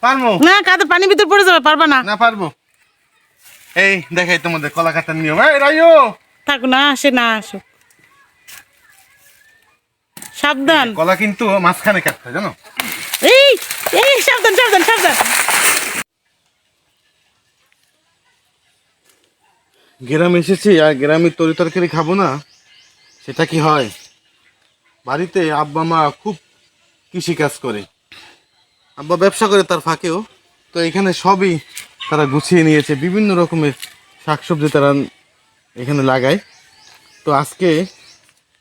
পারবো না, কাদের পানি ভিতর পড়ে যাবে, পারবা না। না পারবো। এই দেখাই তোমাদের কলা কাটার নিয়ম। এই রাইও, থাক না, আসে না আসুক, সাবধান। কলা কিন্তু মাঝখানে কাটতে হয়, জানো? এই এই সাবধান সাবধান সাবধান। গ্রামে এসেছি আর গ্রামের তরি তরকারি খাবো না, সেটা কি হয়? বাড়িতে আব্বা মা খুব কৃষি কাজ করে, আব্বা ব্যবসা করে তার ফাঁকেও। তো এখানে সবই তারা গুছিয়ে নিয়েছে, বিভিন্ন রকমের শাকসবজি তারা এখানে লাগায়। তো আজকে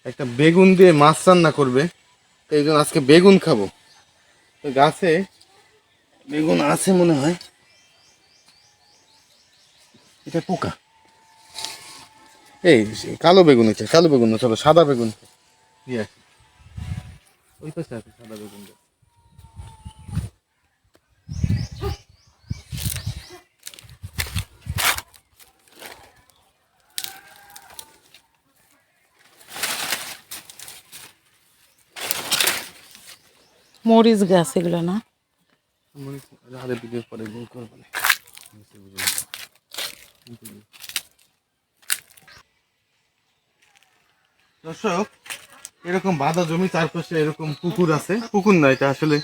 একটা বেগুন দিয়ে মাছ রান্না করবে, তো এই জন্য আজকে বেগুন খাবো। তো গাছে বেগুন আছে মনে হয়, এটা পোকা। এই কালো বেগুন আছে, কালো বেগুন না, চলো সাদা বেগুন দিয়ে আসি। ওই পাশে আছে সাদা বেগুন। মরিচ গাছ এগুলো না? হাতের দিকে পরে গোল করবো না। দর্শক, এরকম বাঁধা জমি, চারপাশে এরকম পুকুর আছে, পুকুর না এটা আসলে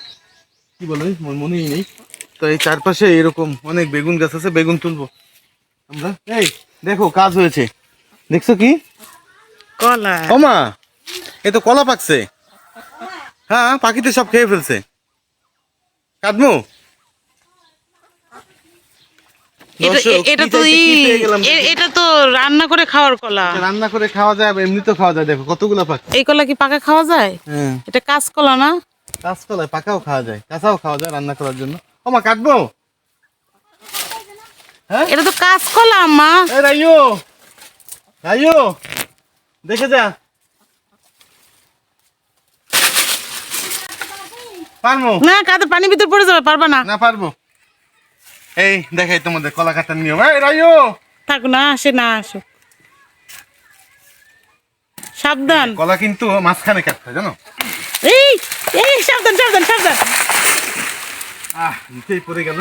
কি বলে আমার মনেই নেই। তো এই চারপাশে এরকম অনেক বেগুন গাছ আছে, বেগুন তুলবো আমরা। এই দেখো কাজ হয়েছে, দেখছো কি? কলা। ওমা, এ তো কলা পাকছে। হ্যাঁ, পাখিতে সব খেয়ে ফেলছে। কাটবো? এটা তো এটা তো রান্না করে খাওয়ার কলা। রান্না করে খাওয়া যায়, এমনি তো খাওয়া যায়। দেখো কতগুলো পাখি। এই কলা কি পাকা খাওয়া যায়? হ্যাঁ, এটা কাঁচকলা না? কাঁচকলায় পাকাও খাওয়া যায়, কাঁচাও খাওয়া যায় রান্না করার জন্য। ওমা কাটবো? হ্যাঁ, এটা তো কাঁচকলা আম্মা। এই রাইও, রাইও দেখে যা। পারবো না, কাদের পানি ভিতর পড়ে যাবে, পারবা না। না পারবো। এই দেখাই তোমাদের কলা কাটার নিয়ম। এই রাইও, থাক না, আসে না আসুক, সাবধান। কলা কিন্তু মাঝখানে কাটতে হয়, জানো? এই এই সাবধান সাবধান সাবধান। নিচেই পড়ে গেল।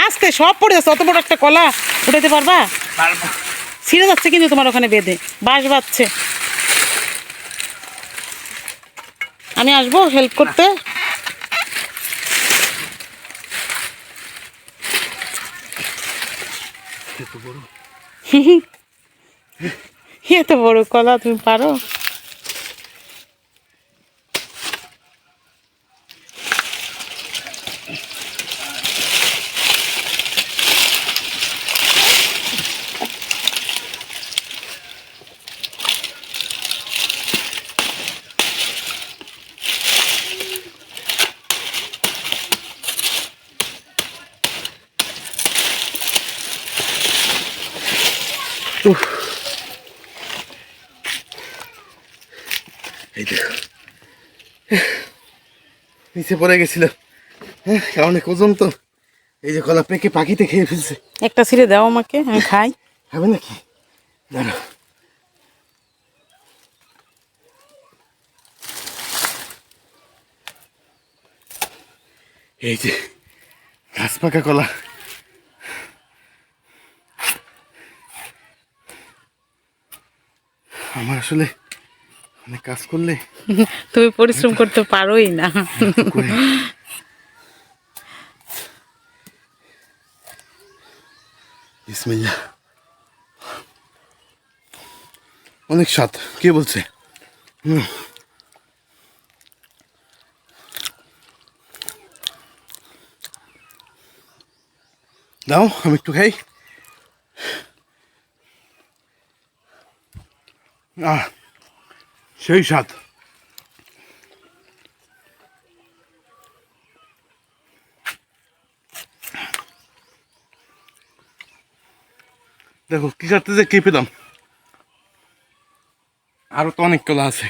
আজকে সব পড়ে যাচ্ছে, অত বড় একটা কলা উঠাইতে পারবা? পারবো। ছিঁড়ে যাচ্ছে কিন্তু তোমার ওখানে বেঁধে, বাঁশ বাজছে। আমি আসবো হেল্প করতে। এত বড় কলা তুমি পারো? এই দেখো, নিচে পড়ে গেছিল। অনেক ওজন তো। এই যে কলা পেকে পাখিতে খেয়ে ফেলছে। একটা ছিঁড়ে দাও আমাকে, আমি খাই। খাবে নাকি? দাঁড়াও। এই যে ঘাস পাকা কলা। আমার আসলে অনেক কাজ করলে তুমি পরিশ্রম করতে পারোই না। করে। বিসমিল্লাহ। অনেক স্বাদ, কে বলছে? দাও আমি একটু খাই। সেই স্বাদ। দেখো কি করতে যে কে পেলাম। আরো তো অনেক কলা আছে,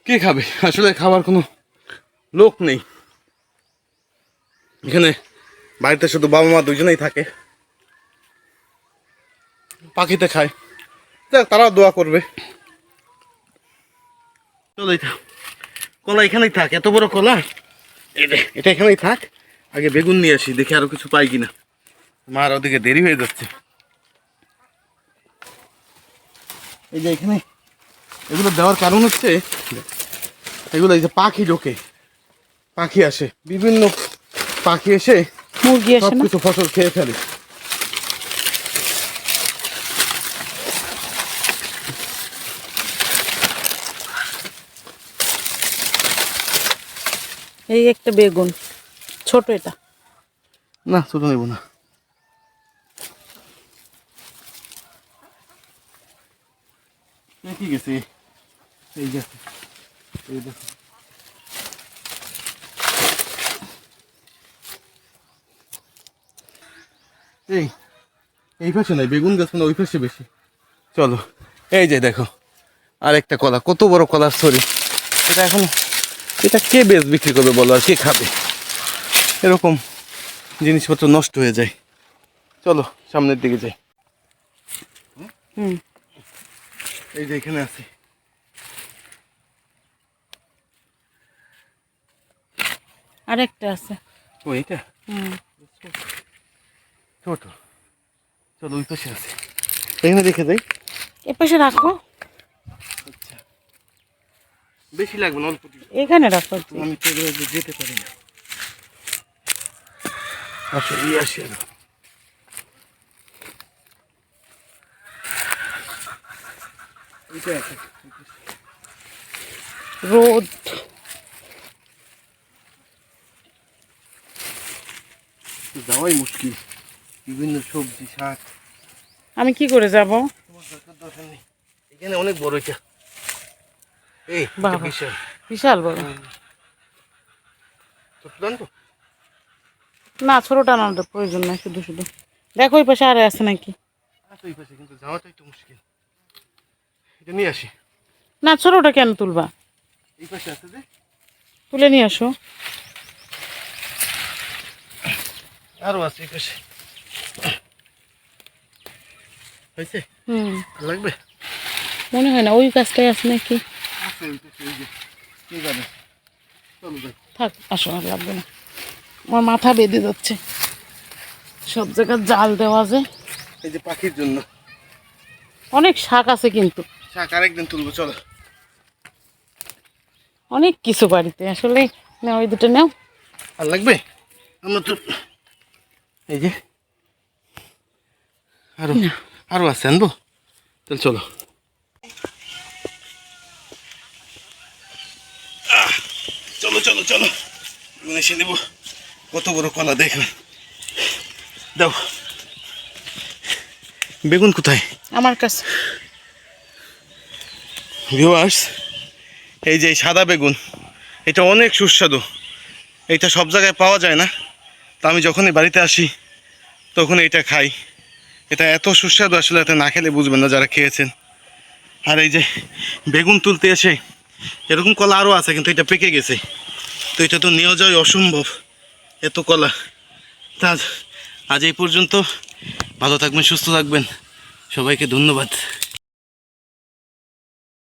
কে খাবে? আসলে খাবার কোনো লোক নেই এখানে। বাড়িতে শুধু বাবা মা দুজনেই থাকে, পাখিতে খায়। যাক, তারাও দোয়া করবে। চলো, এটা কলা এখানেই থাক, এত বড় কলা, এটা এখানেই থাক। আগে বেগুন নিয়ে আসি, দেখি আরো কিছু পাই কিনা। মার ওদিকে দেরি হয়ে যাচ্ছে। এই যে এখানে এগুলো দেওয়ার কারণ হচ্ছে, এগুলো এই যে পাখি ঢোকে, পাখি আসে, বিভিন্ন পাখি এসে মুরগি আসে না? সবকিছু ফসল খেয়ে ফেলে। এই একটা বেগুন, ছোট এটা। না, ছোট নেব না। ঠিক আছে, এই যে এই দেখো, এই পাশে নাই বেগুন গাছ, মানে ওই পাশে বেশি। চলো, এই যে দেখো আরেকটা কলা, কত বড় কলার ছড়ি। এটা এখন, এটা কে বেশ বিক্রি করবে বলো, আর কে খাবে? এরকম জিনিসপত্র নষ্ট হয়ে যায়। চলো সামনের দিকে যাই। হুম, এই যে এখানে আছে, আরেকটা আছে। ও এটা হুম, ছোট। চলো ওই পাশে আছে, এখানে দেখে যাই। এ পাশে রাখো, আচ্ছা, বেশি লাগবে না, অল্প কিছু। এখানে রাখো। আমি তো এগুলো যেতে পারি না। আসো, এই আসি আর। এইটা আছে, রোদ। যাওয়াই মুশকিল, বিভিন্ন সবজি শাক। আমি কি করে যাব? তোমার দরকার নেই, এখানে অনেক বড় এটা। এই এটা বাবা, বিশাল, বিশাল বড়। ছোট জানতো? না, ছোটটা আনার প্রয়োজন নাই, শুধু শুধু দেখো ওই পাশে আরে আছে নাকি। আছে ওই পাশে, কিন্তু যাওয়াটা একটু মুশকিল। এটা নিয়ে আসি। না, ছোটটা কেন তুলবা? এই পাশে আছে যে, তুলে নিয়ে আসো। আরো আছে এই পাশে। হয়েছে? হুম, লাগবে? মনে হয় না ওই গাছটাই আছে নাকি। আছে ওই পাশে, এই যে কে যাবে। চলো যাই। থাক, আসো, আর লাগবে না। আমার মাথা বেঁধে যাচ্ছে, সব জায়গায় জাল দেওয়া যায়। এই যে পাখির জন্য অনেক শাক আছে কিন্তু, শাক আরেকদিন তুলবো। চলো, অনেক কিছু বাড়িতে আসলে। নাও, ওই দুটো নাও। আর লাগবে? আমরা তো এই যে আরো আরো আছে, আনবো। তাহলে চলো। চলো চলো চলো, বেগুন এসে দেবো। কত বড় কলা দেখুন, দাও। বেগুন কোথায়? আমার কাছে। ভিউয়ার্স, এই যে এই সাদা বেগুন, এটা অনেক সুস্বাদু। এটা সব জায়গায় পাওয়া যায় না, তা আমি যখনই বাড়িতে আসি তখন এটা খাই। এটা এত সুস্বাদু, আসলে এটা না খেলে বুঝবেন না যারা খেয়েছেন। আর এই যে বেগুন তুলতে এসে, এরকম কলা আরও আছে কিন্তু এটা পেকে গেছে, তো এটা তো নিয়ে যাওয়া অসম্ভব, এত কলা। তা আজ এই পর্যন্ত, ভালো থাকবেন, সুস্থ থাকবেন, সবাইকে ধন্যবাদ।